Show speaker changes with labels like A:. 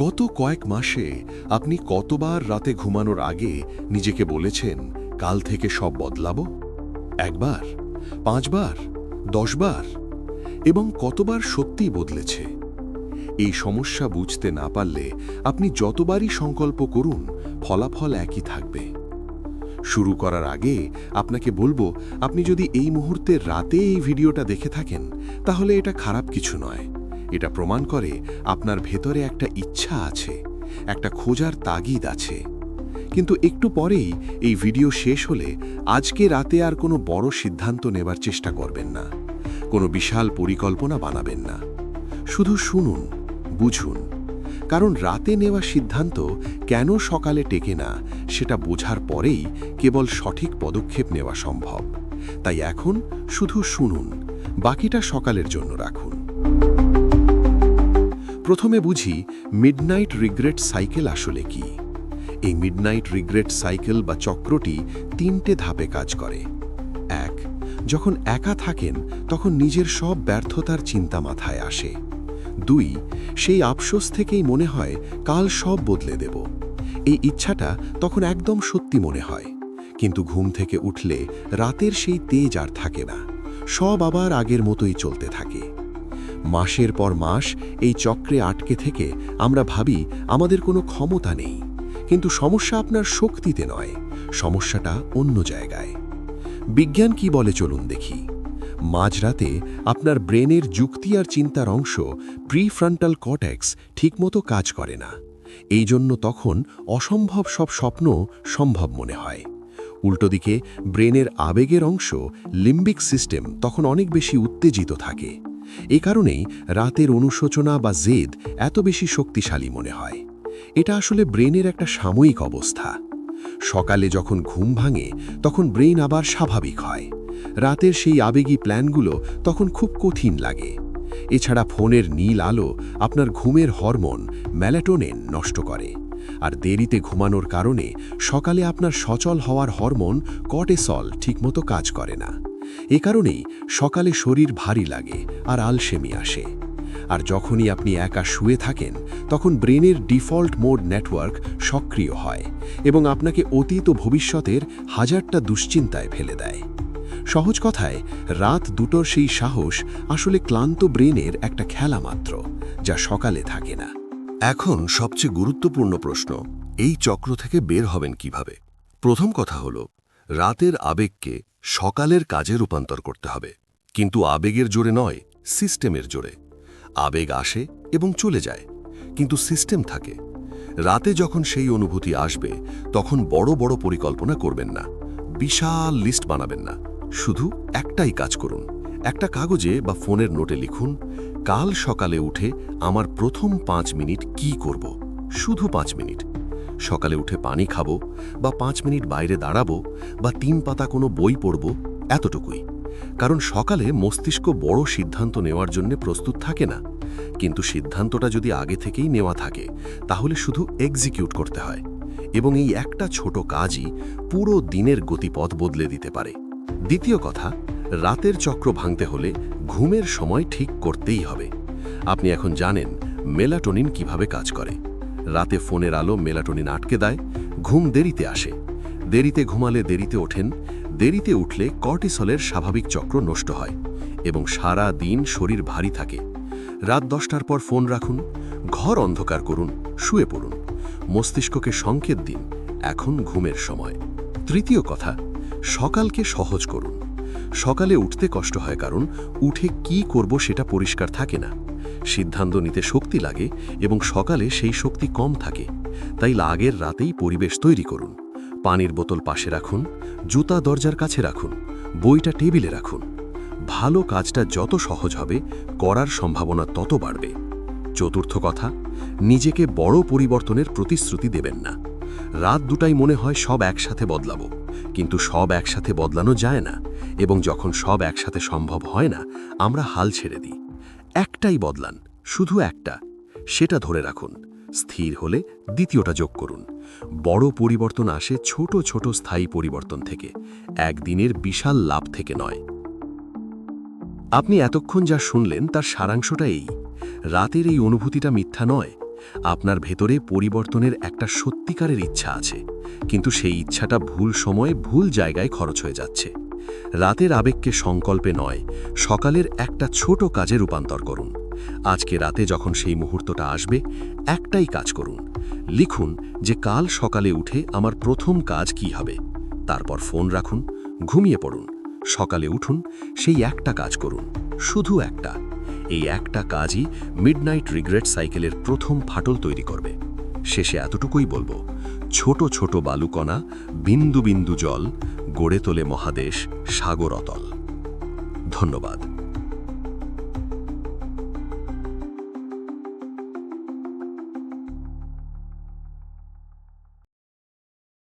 A: গত কয়েক মাসে আপনি কতবার রাতে ঘুমানোর আগে নিজেকে বলেছেন কাল থেকে সব বদলাবো? একবার, 5 বার, 10 বার? এবং কতবার সত্যি বদলেছে? এই সমস্যা বুঝতে না পারলে আপনি যতবারই সংকল্প করুন, ফলাফল একই থাকবে। শুরু করার আগে আপনাকে বলবো, আপনি যদি এই মুহূর্তে রাতে এই ভিডিওটা দেখে থাকেন, তাহলে এটা খারাপ কিছু নয়। এটা প্রমাণ করে আপনার ভেতরে একটা ইচ্ছা আছে, একটা খোঁজার তাগিদ আছে। কিন্তু একটু পরেই এই ভিডিও শেষ হলে আজকে রাতে আর কোনো বড় সিদ্ধান্ত নেবার চেষ্টা করবেন না, কোনো বিশাল পরিকল্পনা বানাবেন না। শুধু শুনুন, বুঝুন। কারণ রাতে নেওয়া সিদ্ধান্ত কেন সকালে টেকে না, সেটা বোঝার পরেই কেবল সঠিক পদক্ষেপ নেওয়া সম্ভব। তাই এখন শুধু শুনুন, বাকিটা সকালের জন্য রাখুন। প্রথমে বুঝি মিডনাইট রিগ্রেট সাইকেল আসলে কি। এই মিডনাইট রিগ্রেট সাইকেল বা চক্রটি 3টে ধাপে কাজ করে। 1. যখন একা থাকেন তখন নিজের সব ব্যর্থতার চিন্তা মাথায় আসে। 2. সেই আফসোস থেকেই মনে হয় কাল সব বদলে দেব। এই ইচ্ছাটা তখন একদম সত্যি মনে হয়, কিন্তু ঘুম থেকে উঠলে রাতের সেই তেজ আর থাকে না, সব আবার আগের মতোই চলতে থাকে। মাসের পর মাস এই চক্রে আটকে থেকে আমরা ভাবি আমাদের কোনো ক্ষমতা নেই, কিন্তু সমস্যা আপনার শক্তিতে নয়, সমস্যাটা অন্য জায়গায়। বিজ্ঞান কি বলে চলুন দেখি। মাঝরাতে আপনার ব্রেনের যুক্তি আর চিন্তার অংশ প্রিফ্রন্টাল কর্টেক্স ঠিকমতো কাজ করে না। এই জন্য তখন অসম্ভব সব স্বপ্ন সম্ভব মনে হয়। উল্টোদিকে ব্রেনের আবেগের অংশ লিম্বিক সিস্টেম তখন অনেক বেশি উত্তেজিত থাকে। এ কারণেই রাতের অনুশোচনা বা জেদ এত বেশি শক্তিশালী মনে হয়। এটা আসলে ব্রেনের একটা সাময়িক অবস্থা। সকালে যখন ঘুম ভাঙে তখন ব্রেন আবার স্বাভাবিক হয়। রাতের সেই আবেগী প্ল্যানগুলো তখন খুব কঠিন লাগে। এছাড়া ফোনের নীল আলো আপনার ঘুমের হরমোন মেলাটোনিন নষ্ট করে, আর দেরিতে ঘুমানোর কারণে সকালে আপনার সচল হওয়ার হরমোন কর্টিসল ঠিকমতো কাজ করে না। এ কারণেই সকালে শরীর ভারী লাগে আর আলসেমি আসে। আর যখনই আপনি একা শুয়ে থাকেন তখন ব্রেনের ডিফল্ট মোড নেটওয়ার্ক সক্রিয় হয় এবং আপনাকে অতীত ও ভবিষ্যতের হাজারটা দুশ্চিন্তায় ফেলে দেয়। সহজ কথায়, রাত দুটোর সেই সাহস আসলে ক্লান্ত ব্রেনের একটা খেলা মাত্র, যা সকালে থাকে না।
B: এখন সবচেয়ে গুরুত্বপূর্ণ প্রশ্ন, এই চক্র থেকে বের হবেন কিভাবে? প্রথম কথা হলো, রাতের আবেগকে সকালের কাজে রূপান্তর করতে হবে, কিন্তু আবেগের জোরে নয়, সিস্টেমের জোরে। আবেগ আসে এবং চলে যায়, কিন্তু সিস্টেম থাকে। রাতে যখন সেই অনুভূতি আসবে তখন বড় বড় পরিকল্পনা করবেন না, বিশাল লিস্ট বানাবেন না। শুধু একটাই কাজ করুন। একটা কাগজে বা ফোনের নোটে লিখুন, কাল সকালে উঠে আমার প্রথম 5 মিনিট কি করব। শুধু 5 মিনিট। সকালে উঠে পানি খাবো, বা 5 মিনিট বাইরে দাঁড়াবো, বা 3 পাতা কোনো বই পড়ব, এতটুকুই। কারণ সকালে মস্তিষ্ক বড় সিদ্ধান্ত নেওয়ার জন্য প্রস্তুত থাকে না, কিন্তু সিদ্ধান্তটা যদি আগে থেকেই নেওয়া থাকে তাহলে শুধু এক্সিকিউট করতে হয়, এবং এই একটা ছোট কাজই পুরো দিনের গতিপথ বদলে দিতে পারে। দ্বিতীয় কথা, রাতের চক্র ভাঙতে হলে ঘুমের সময় ঠিক করতেই হবে। আপনি এখন জানেন মেলাটোনিন কিভাবে কাজ করে। রাতে ফোনের আলো মেলাটোনিন আটকে দেয়, ঘুম দেরিতে আসে। দেরিতে ঘুমালে দেরিতে ওঠেন, দেরিতে উঠলে কর্টিসলের স্বাভাবিক চক্র নষ্ট হয় এবং সারা দিন শরীর ভারী থাকে। রাত 10টার পর ফোন রাখুন, ঘর অন্ধকার করুন, শুয়ে পড়ুন। মস্তিষ্ককে সংকেত দিন এখন ঘুমের সময়। তৃতীয় কথা, সকালকে সহজ করুন। সকালে উঠতে কষ্ট হয় কারণ উঠে কি করব সেটা পরিষ্কার থাকে না। সিদ্ধান্ত নিতে শক্তি লাগে এবং সকালে সেই শক্তি কম থাকে। তাই আগের রাতেই পরিবেশ তৈরি করুন। পানির বোতল পাশে রাখুন, জুতা দরজার কাছে রাখুন, বইটা টেবিলে রাখুন। ভালো কাজটা যত সহজ হবে, করার সম্ভাবনা তত বাড়বে। চতুর্থ কথা, নিজেকে বড় পরিবর্তনের প্রতিশ্রুতি দেবেন না। রাত 2টায় মনে হয় সব একসাথে বদলাবো, কিন্তু সব একসাথে বদলানো যায় না, এবং যখন সব একসাথে সম্ভব হয় না আমরা হাল ছেড়ে দিই। একটাই বদলান, শুধু একটা, সেটা ধরে রাখুন। স্থির হলে দ্বিতীয়টা যোগ করুন। বড় পরিবর্তন আসে ছোট ছোট স্থায়ী পরিবর্তন থেকে, একদিনের বিশাল লাভ থেকে নয়। আপনি এতক্ষণ যা শুনলেন তার সারাংশটা এই: রাতের এই অনুভূতিটা মিথ্যা নয়,
A: আপনার ভেতরে পরিবর্তনের একটা সত্যিকারের ইচ্ছা আছে, কিন্তু সেই ইচ্ছাটা ভুল সময়ে ভুল জায়গায় খরচ হয়ে যাচ্ছে। রাতের আবেগকে সংকল্পে নয়, সকালের একটা ছোট কাজে রূপান্তর করুন। আজকে রাতে যখন সেই মুহূর্তটা আসবে, একটাই কাজ করুন। লিখুন যে কাল সকালে উঠে আমার প্রথম কাজ কি হবে। তারপর ফোন রাখুন, ঘুমিয়ে পড়ুন। সকালে উঠুন, সেই একটা কাজ করুন, শুধু একটা। এই একটা কাজই মিডনাইট রিগ্রেট সাইকেলের প্রথম ফাটল তৈরি করবে। শেষে এতটুকুই বলবো, ছোট ছোট বালুকণা, বিন্দু বিন্দু জল গড়ে তোলে মহাদেশ, সাগর অতল। ধন্যবাদ।